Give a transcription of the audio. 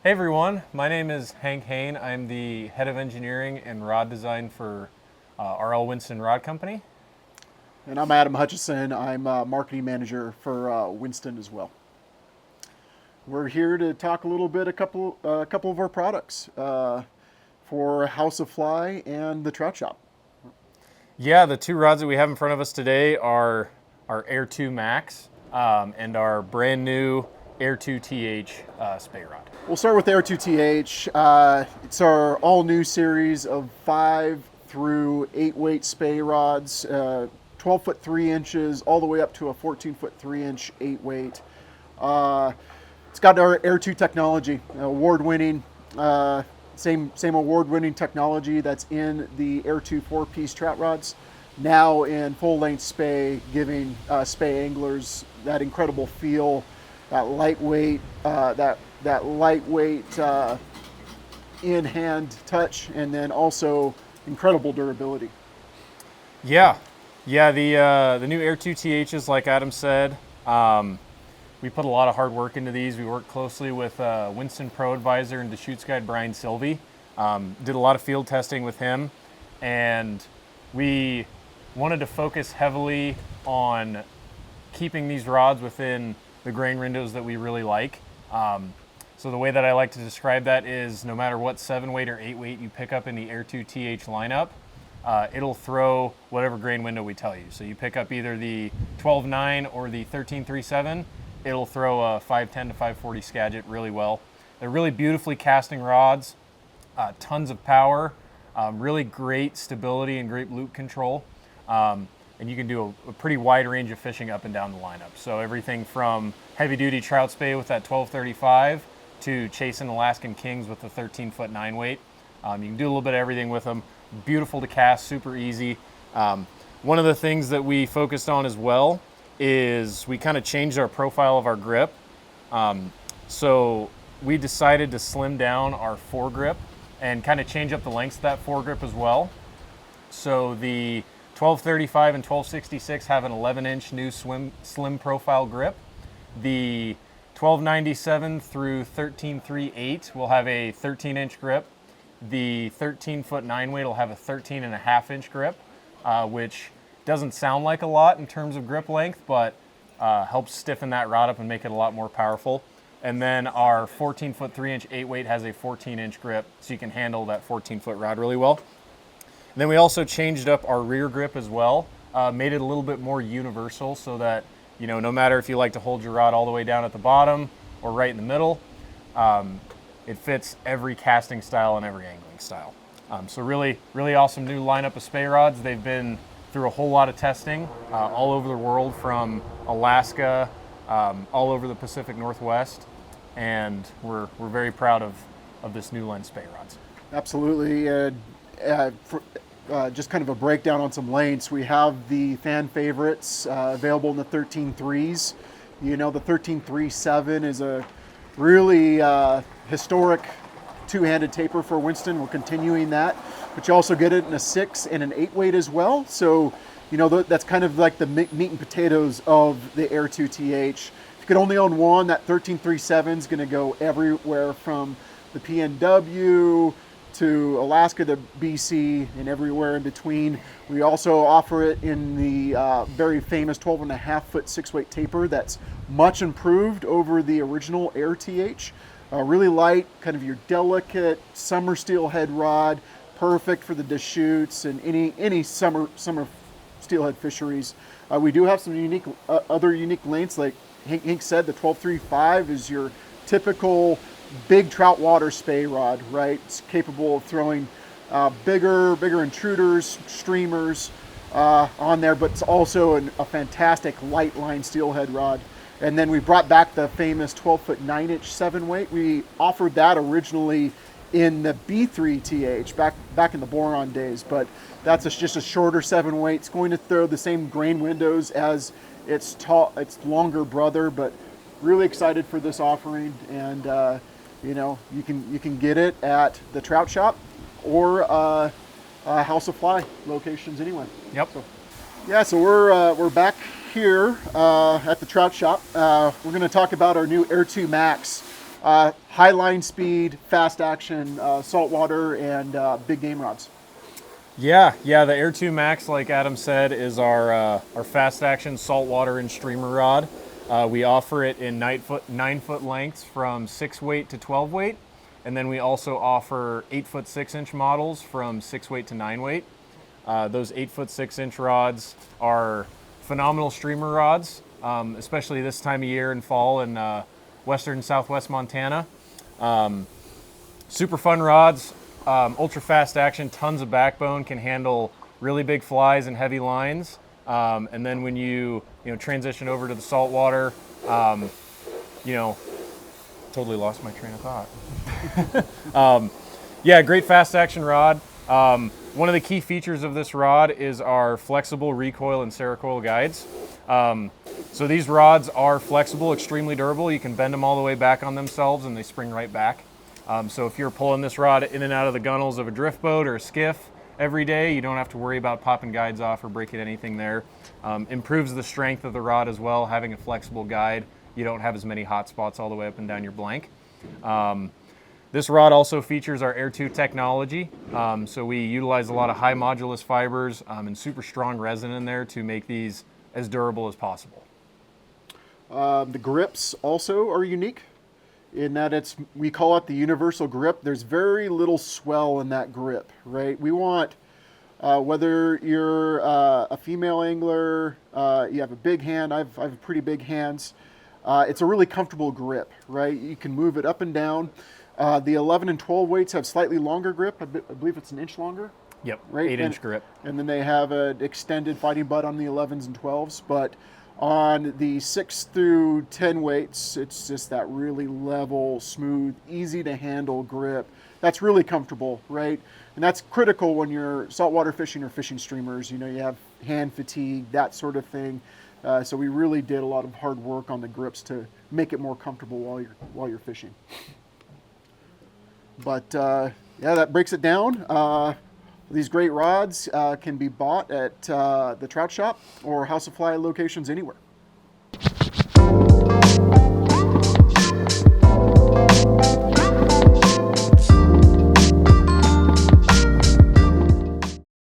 Hey everyone, my name is Hank Hain. I'm the head of engineering and rod design for RL Winston Rod Company. And I'm Adam Hutchinson. I'm marketing manager for Winston as well. We're here to talk a little bit a couple of our products for House of Fly and the Trout Shop. Yeah, the two rods that we have in front of us today are our Air2 Max and our brand new Air2 TH spay rod. We'll start with Air2 TH. It's our all new series of 5 through 8 weight spay rods, 12 foot 3 inches, all the way up to a 14 foot 3 inch 8 weight. It's got our Air2 technology, award-winning, same award-winning technology that's in the Air2 4-piece trout rods, now in full-length spay, giving spay anglers that incredible feel, that lightweight, in-hand touch, and then also incredible durability. Yeah, the new Air2 THs, like Adam said, we put a lot of hard work into these. We worked closely with Winston Pro Advisor and Deschutes guide Brian Sylvie. Did a lot of field testing with him, and we wanted to focus heavily on keeping these rods within the grain windows that we really like. So the way that I like to describe that is no matter what 7 weight or 8 weight you pick up in the Air2 TH lineup, it'll throw whatever grain window we tell you. So you pick up either the 12.9 or the 13.37, it'll throw a 510 to 540 Skagit really well. They're really beautifully casting rods, tons of power, really great stability and great loop control. And you can do a pretty wide range of fishing up and down the lineup. So everything from heavy duty trout spay with that 1235 to chasing Alaskan Kings with the 13 foot 9 weight. You can do a little bit of everything with them. Beautiful to cast, super easy. One of the things that we focused on as well is we kind of changed our profile of our grip. So we decided to slim down our foregrip and kind of change up the lengths of that foregrip as well. So the 1235 and 1266 have an 11-inch new slim profile grip. The 1297 through 1338 will have a 13-inch grip. The 13 foot 9 weight will have a 13.5-inch grip, which doesn't sound like a lot in terms of grip length, but helps stiffen that rod up and make it a lot more powerful. And then our 14 foot 3 inch 8 weight has a 14-inch grip, so you can handle that 14 foot rod really well. And then we also changed up our rear grip as well, made it a little bit more universal so that, you know, no matter if you like to hold your rod all the way down at the bottom or right in the middle, it fits every casting style and every angling style. So really awesome new lineup of spay rods. They've been through a whole lot of testing all over the world, from Alaska, all over the Pacific Northwest, and we're very proud of this new line of spay rods. Absolutely. Just kind of a breakdown on some lengths. We have the fan favorites available in the 13.3s. You know, the 13.37 is a really historic two-handed taper for Winston. We're continuing that, but you also get it in a 6 and an 8 weight as well. So, you know, that's kind of like the meat and potatoes of the Air2 TH. If you could only own one, that 13.37 is going to go everywhere from the PNW to Alaska to BC and everywhere in between. We also offer it in the very famous 12.5 foot 6 weight taper that's much improved over the original Air TH. Really light, kind of your delicate summer steelhead rod, perfect for the Deschutes and any summer steelhead fisheries. We do have some other unique lengths, like Hank said. The 1235 is your typical big trout water spay rod, right? It's capable of throwing bigger intruders, streamers on there, but it's also a fantastic light line steelhead rod. And then we brought back the famous 12 foot 9 inch 7 weight. We offered that originally in the B3 TH back in the boron days, but that's just a shorter 7 weight. It's going to throw the same grain windows as its longer brother, but really excited for this offering. And you know, you can get it at the Trout Shop or House of Fly locations anyway. Yep. So we're back here at the Trout Shop. We're going to talk about our new Air2 Max. High line speed, fast action, saltwater, and big game rods. Yeah, the Air2 Max, like Adam said, is our fast action saltwater and streamer rod. We offer it in 9-foot lengths from 6 weight to 12 weight, and then we also offer 8-foot 6-inch models from 6 weight to 9 weight. Those 8-foot 6-inch rods are phenomenal streamer rods, especially this time of year in fall in western and southwest Montana. Super fun rods, ultra fast action, tons of backbone, can handle really big flies and heavy lines. And then when you transition over to the saltwater, totally lost my train of thought. Yeah, great fast action rod. One of the key features of this rod is our flexible recoil and Cerakoil guides. So these rods are flexible, extremely durable. You can bend them all the way back on themselves and they spring right back. So if you're pulling this rod in and out of the gunnels of a drift boat or a skiff every day, you don't have to worry about popping guides off or breaking anything there. Improves the strength of the rod as well, having a flexible guide. You don't have as many hot spots all the way up and down your blank. This rod also features our Air2 technology. So we utilize a lot of high modulus fibers and super strong resin in there to make these as durable as possible. The grips also are unique in that we call it the universal grip. There's very little swell in that grip, right? We want, whether you're a female angler, you have a big hand, I have pretty big hands, it's a really comfortable grip, right? You can move it up and down. The 11 and 12 weights have slightly longer grip. I believe it's an inch longer. Yep, right? 8-inch grip. And then they have an extended fighting butt on the 11s and 12s. But on the 6 through 10 weights, it's just that really level, smooth, easy to handle grip. That's really comfortable, right? And that's critical when you're saltwater fishing or fishing streamers. You have hand fatigue, that sort of thing. So we really did a lot of hard work on the grips to make it more comfortable while you're fishing. But yeah, that breaks it down. These great rods can be bought at the trout shop or House of Fly locations anywhere.